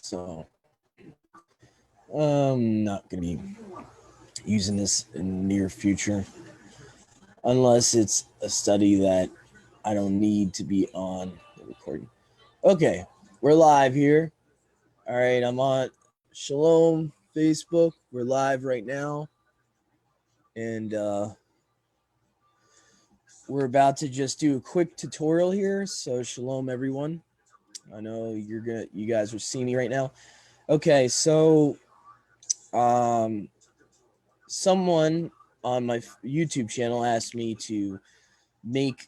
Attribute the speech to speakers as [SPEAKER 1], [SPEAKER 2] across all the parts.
[SPEAKER 1] So I'm not going to be using this in the near future unless it's a study that I don't need to be on the recording. Okay, we're live here. All right, I'm on Shalom Facebook. We're live right now. And we're about to just do a quick tutorial here. So Shalom, everyone. I know you guys are seeing me right now. Okay, so someone on my YouTube channel asked me to make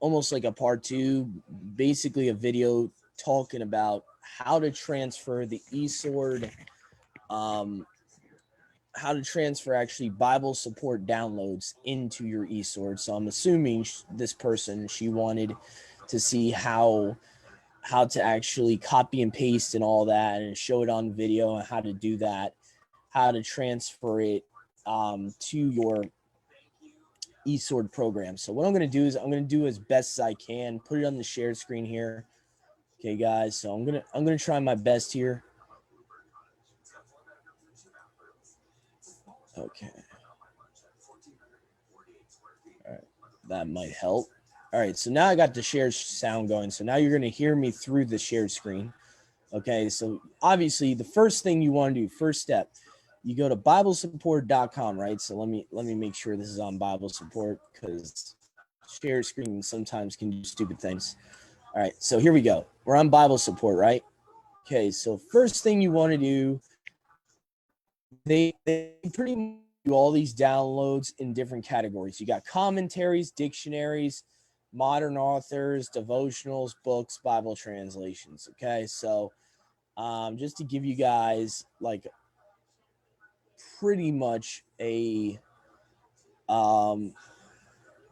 [SPEAKER 1] almost like a part 2, basically a video talking about how to transfer the Esword, how to transfer actually Bible support downloads into your Esword. So I'm assuming this person, she wanted to see how to actually copy and paste and all that, and show it on video and how to do that, how to transfer it to your Esword program. So what I'm going to do is I'm going to do as best as I can, put it on the shared screen here. Okay, guys. So I'm going to try my best here. Okay. All right. That might help. All right. So now I got the shared sound going. So now you're going to hear me through the shared screen. Okay. So obviously the first thing you want to do, first step, you go to BibleSupport.com, right? So let me make sure this is on Bible Support, because share screen sometimes can do stupid things. All right, so here we go. We're on Bible Support, right? Okay, so first thing you want to do, they pretty much do all these downloads in different categories. You got commentaries, dictionaries, modern authors, devotionals, books, Bible translations. Okay, so just to give you guys like pretty much a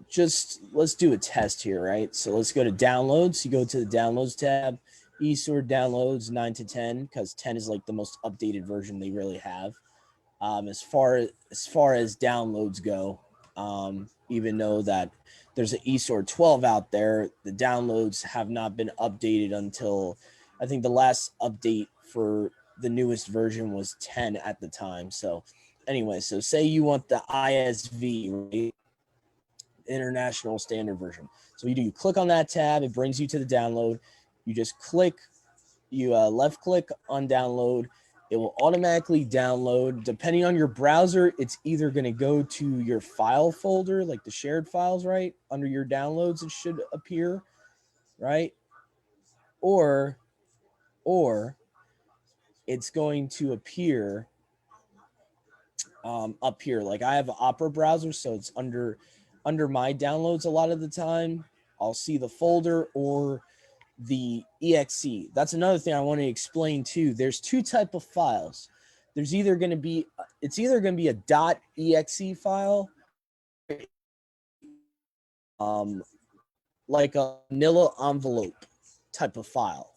[SPEAKER 1] just let's do a test here, right? So let's go to downloads. You go to the downloads tab, Esword downloads 9 to 10, because 10 is like the most updated version they really have. As far as downloads go, even though that there's an Esword 12 out there, the downloads have not been updated until I think the last update for the newest version was 10 at the time. So anyway, so say you want the ISV, right? International Standard Version. So you click on that tab, it brings you to the download. You just click, you left click on download. It will automatically download. Depending on your browser, it's either going to go to your file folder, like the shared files, right? Under your downloads, it should appear, right? Or it's going to appear up here. Like I have an Opera browser, so it's under my downloads a lot of the time. I'll see the folder or the exe. That's another thing I want to explain too. There's two type of files. There's either going to be a .exe file, like a vanilla envelope type of file,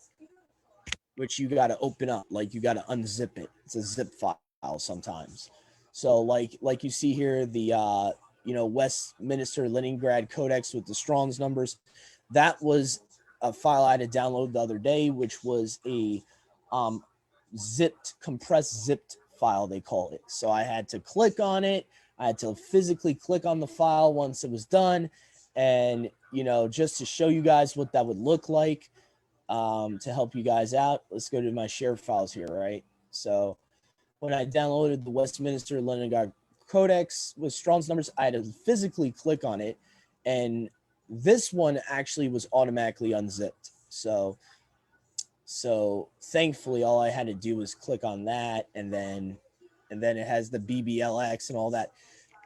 [SPEAKER 1] which you got to open up, like you got to unzip it. It's a zip file sometimes. So like you see here, the Westminster Leningrad Codex with the Strong's numbers, that was a file I had to download the other day, which was a compressed zipped file, they call it. So I had to click on it. I had to physically click on the file once it was done. And, just to show you guys what that would look like, to help you guys out, let's go to my share files here, right? So when I downloaded the Westminster Leningrad Codex with Strong's numbers, I had to physically click on it, and this one actually was automatically unzipped. So thankfully, all I had to do was click on that, and then it has the BBLX and all that.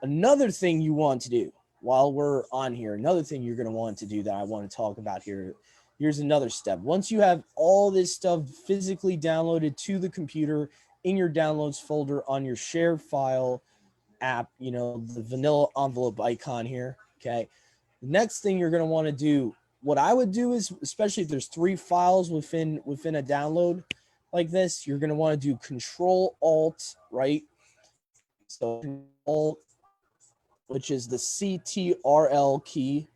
[SPEAKER 1] Another thing you want to do while we're on here, another thing you're going to want to do that I want to talk about here. Here's another step. Once you have all this stuff physically downloaded to the computer in your downloads folder on your shared file app, the vanilla envelope icon here, okay? The next thing you're going to want to do, what I would do is, especially if there's 3 files within a download like this, you're going to want to do Control-Alt, right? So Alt, which is the CTRL key,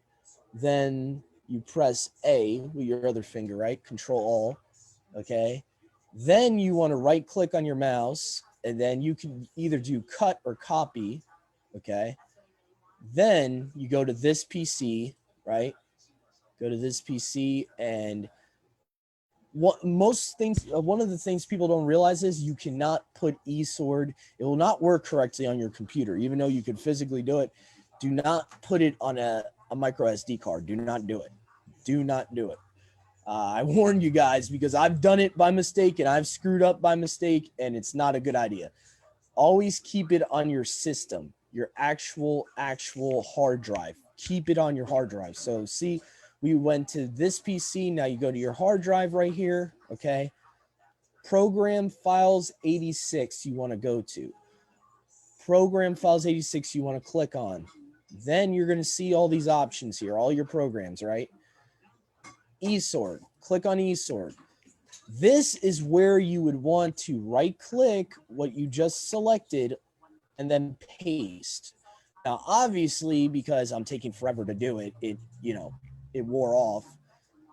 [SPEAKER 1] then you press A with your other finger, right? Control-Alt, okay? Then you want to right click on your mouse, and then you can either do cut or copy. Okay. Then you go to this PC, right? Go to this PC, and one of the things people don't realize is you cannot put Esword. It will not work correctly on your computer, even though you could physically do it. Do not put it on a micro SD card. Do not do it. Do not do it. I warn you guys because I've done it by mistake and I've screwed up by mistake, and it's not a good idea. Always keep it on your system, your actual hard drive. Keep it on your hard drive. So see, we went to this PC. Now you go to your hard drive right here. Okay. Program files 86 you want to go to. Program files 86 you want to click on. Then you're going to see all these options here, all your programs, right? Esword. Click on Esword. This is where you would want to right click what you just selected and then paste. Now, obviously, because I'm taking forever to do it, it wore off.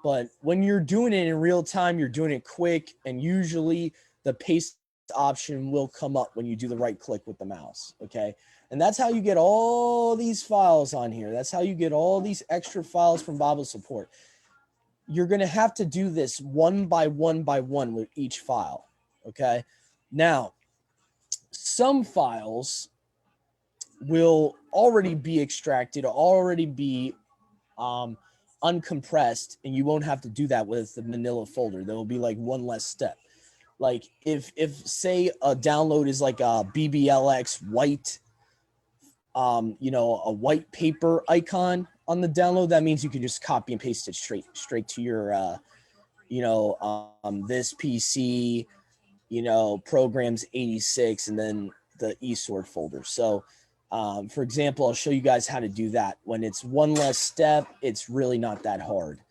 [SPEAKER 1] But when you're doing it in real time, you're doing it quick, and usually the paste option will come up when you do the right click with the mouse, okay? And that's how you get all these files on here. That's how you get all these extra files from Bible Support. You're going to have to do this one by one with each file, okay? Now, some files will already be extracted, already be uncompressed, and you won't have to do that with the manila folder. There will be like one less step. Like if say a download is like a BBLX white, a white paper icon on the download, that means you can just copy and paste it straight to your, this PC, programs 86, and then the Esword folder. So, for example, I'll show you guys how to do that. When it's one less step, it's really not that hard.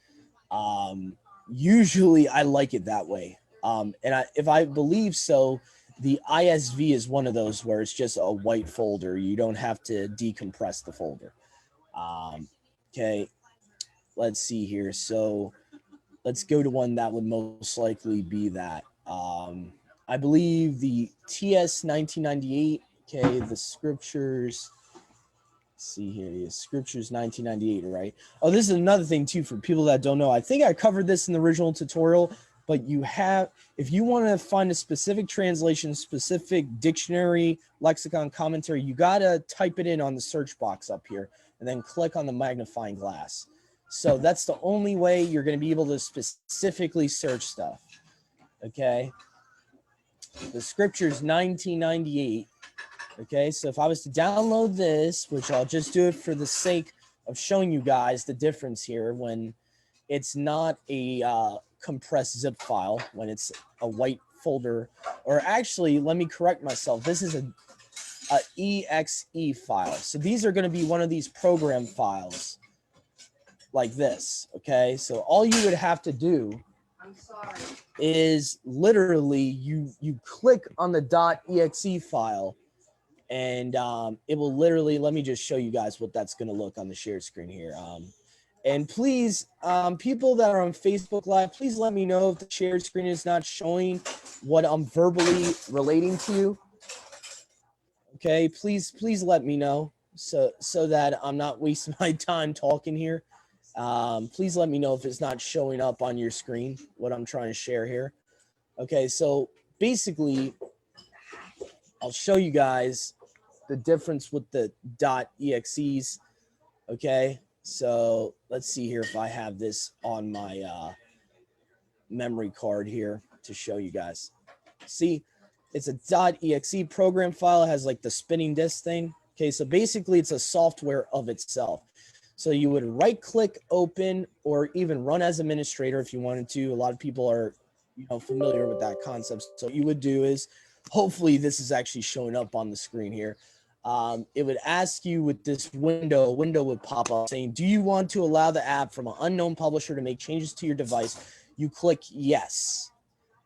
[SPEAKER 1] Usually I like it that way. If I believe so, the ISV is one of those where it's just a white folder. You don't have to decompress the folder. Okay, let's see here. So let's go to one that would most likely be that. I believe the TS 1998. Okay, the scriptures. Let's see here, the scriptures 1998, right? Oh, this is another thing too for people that don't know. I think I covered this in the original tutorial, but if you want to find a specific translation, specific dictionary, lexicon, commentary, you got to type it in on the search box up here and then click on the magnifying glass. So that's the only way you're going to be able to specifically search stuff. Okay. The scriptures 1998. Okay. So if I was to download this, which I'll just do it for the sake of showing you guys the difference here when it's not a compressed zip file, when it's a white folder, or actually, let me correct myself. This is a exe file. So these are going to be one of these program files like this. Okay. So all you would have to do is literally you click on the .exe file, and it will literally, let me just show you guys what that's going to look on the shared screen here. And please, people that are on Facebook Live, please let me know if the shared screen is not showing what I'm verbally relating to you. Okay, please let me know so that I'm not wasting my time talking here. Please let me know if it's not showing up on your screen, what I'm trying to share here. Okay, so basically, I'll show you guys the difference with the .exes. Okay, so let's see here if I have this on my memory card here to show you guys. See, it's a .exe program file. It has like the spinning disk thing. Okay, so basically it's a software of itself. So you would right click, open, or even run as administrator if you wanted to. A lot of people are familiar with that concept. So what you would do is, hopefully this is actually showing up on the screen here. It would ask you with this window, a window would pop up saying, do you want to allow the app from an unknown publisher to make changes to your device? You click yes.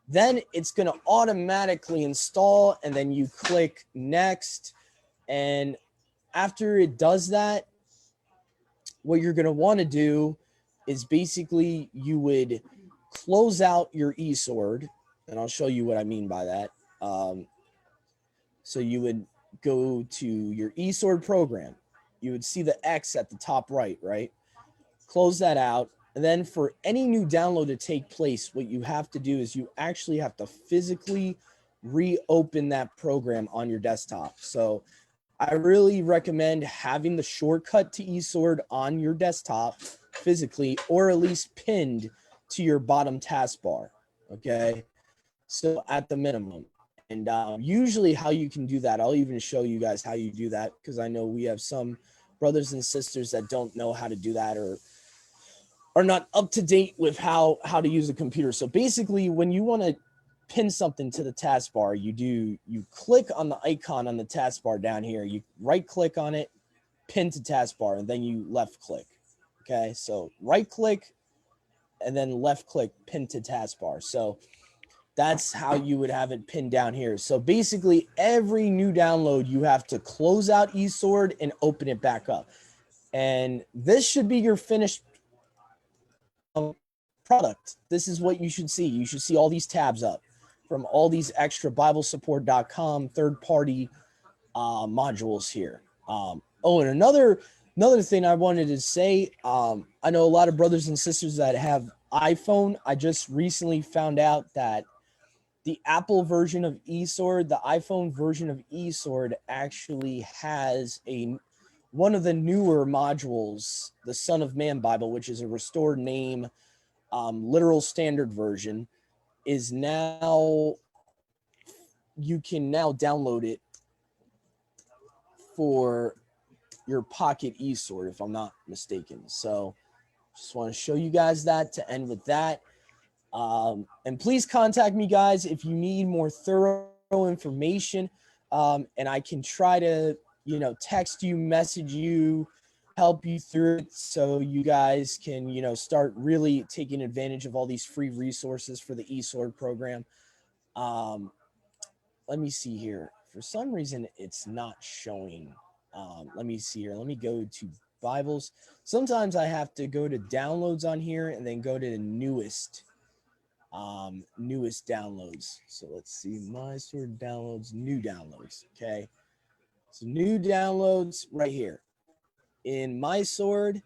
[SPEAKER 1] Then it's going to automatically install, and then you click next. And after it does that, what you're going to want to do is basically you would close out your Esword, And I'll show you what I mean by that. So you would go to your Esword program. You would see the X at the top right, right? Close that out. And then for any new download to take place, what you have to do is you actually have to physically reopen that program on your desktop. So I really recommend having the shortcut to Esword on your desktop physically, or at least pinned to your bottom taskbar. Okay. So at the minimum. And usually, how you can do that, I'll even show you guys how you do that, because I know we have some brothers and sisters that don't know how to do that, or are not up to date with how to use a computer. So basically, when you want to pin something to the taskbar, you click on the icon on the taskbar down here, you right click on it, pin to taskbar, and then you left click. Okay, so right click and then left click, pin to taskbar. So that's how you would have it pinned down here. So basically, every new download, you have to close out Esword and open it back up. And this should be your finished product. This is what you should see. You should see all these tabs up from all these extra BibleSupport.com third-party modules here. And another thing I wanted to say, I know a lot of brothers and sisters that have iPhone. I just recently found out that the Apple version of Esword, the iPhone version of Esword, actually has one of the newer modules, the Son of Man Bible, which is a restored name, literal standard version, is now, you can now download it for your Pocket Esword, if I'm not mistaken. So just want to show you guys that to end with that. And please contact me, guys, if you need more thorough information. And I can try to, text you, message you, help you through it, so you guys can, start really taking advantage of all these free resources for the Esword program. Let me see here. For some reason, it's not showing. Let me see here. Let me go to Bibles. Sometimes I have to go to downloads on here and then go to the newest downloads. So let's see, my sort of downloads, new downloads. Okay, so new downloads right here in my sword,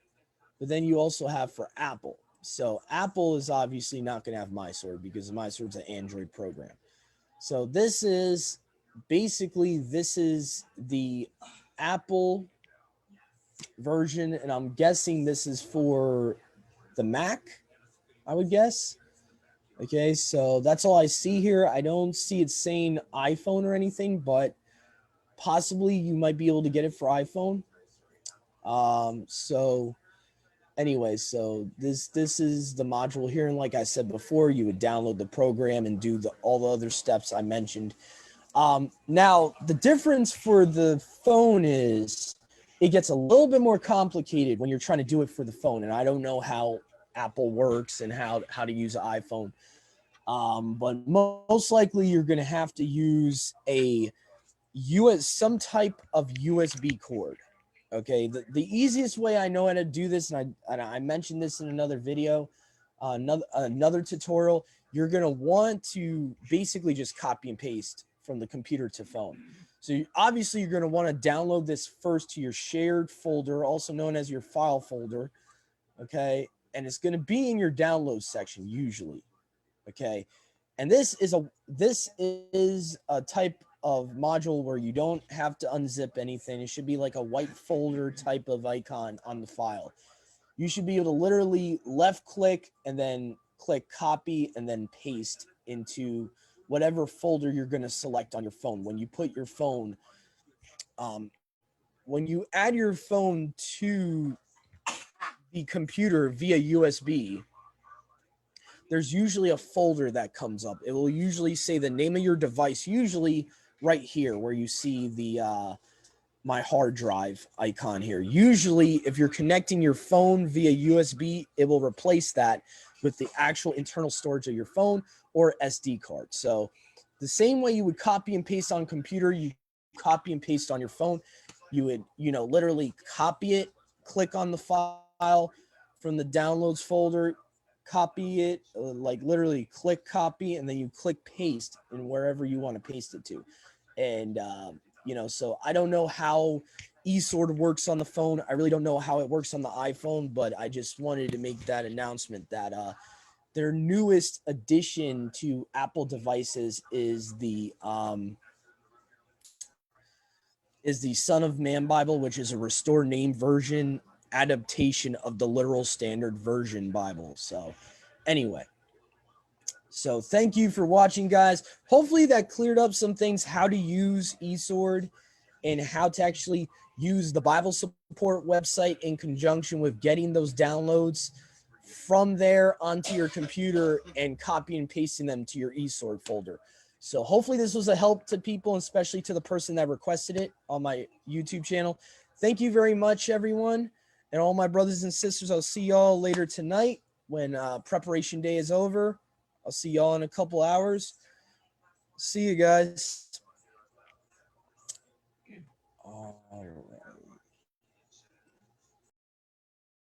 [SPEAKER 1] but then you also have for Apple. So Apple is obviously not going to have my sword because my sword's an Android program. So this is the Apple version, and I'm guessing this is for the Mac, I would guess. Okay, so that's all I see here. I don't see it saying iPhone or anything, but possibly you might be able to get it for iPhone. So anyway, so this is the module here, and like I said before, you would download the program and do all the other steps I mentioned. Now the difference for the phone is it gets a little bit more complicated when you're trying to do it for the phone, and I don't know how Apple works and how to use an iPhone. But most likely you're going to have to use some type of USB cord. Okay, the easiest way I know how to do this, and I mentioned this in another video, another tutorial, you're going to want to basically just copy and paste from the computer to phone. So obviously you're going to want to download this first to your shared folder, also known as your file folder. Okay, and it's going to be in your download section usually. Okay, and this is a type of module where you don't have to unzip anything. It should be like a white folder type of icon on the file. You should be able to literally left click and then click copy and then paste into whatever folder you're going to select on your phone. When you put your phone, when you add your phone to the computer via USB, there's usually a folder that comes up. It will usually say the name of your device, usually right here where you see the my hard drive icon here. Usually, if you're connecting your phone via USB, it will replace that with the actual internal storage of your phone or SD card. So the same way you would copy and paste on computer, you copy and paste on your phone. You would, literally copy it, click on the file from the downloads folder, copy it, like literally click copy, and then you click paste in wherever you want to paste it to. And so I don't know how Esword works on the phone. I really don't know how it works on the iPhone, but I just wanted to make that announcement that their newest addition to Apple devices is the Son of Man Bible, which is a restore name version adaptation of the literal standard version Bible. So anyway, so thank you for watching, guys. Hopefully that cleared up some things, how to use Esword and how to actually use the Bible support website in conjunction with getting those downloads from there onto your computer and copying and pasting them to your Esword folder. So hopefully this was a help to people, especially to the person that requested it on my YouTube channel. Thank you very much, everyone. And all my brothers and sisters, I'll see y'all later tonight when preparation day is over. I'll see y'all in a couple hours. See you guys. All right.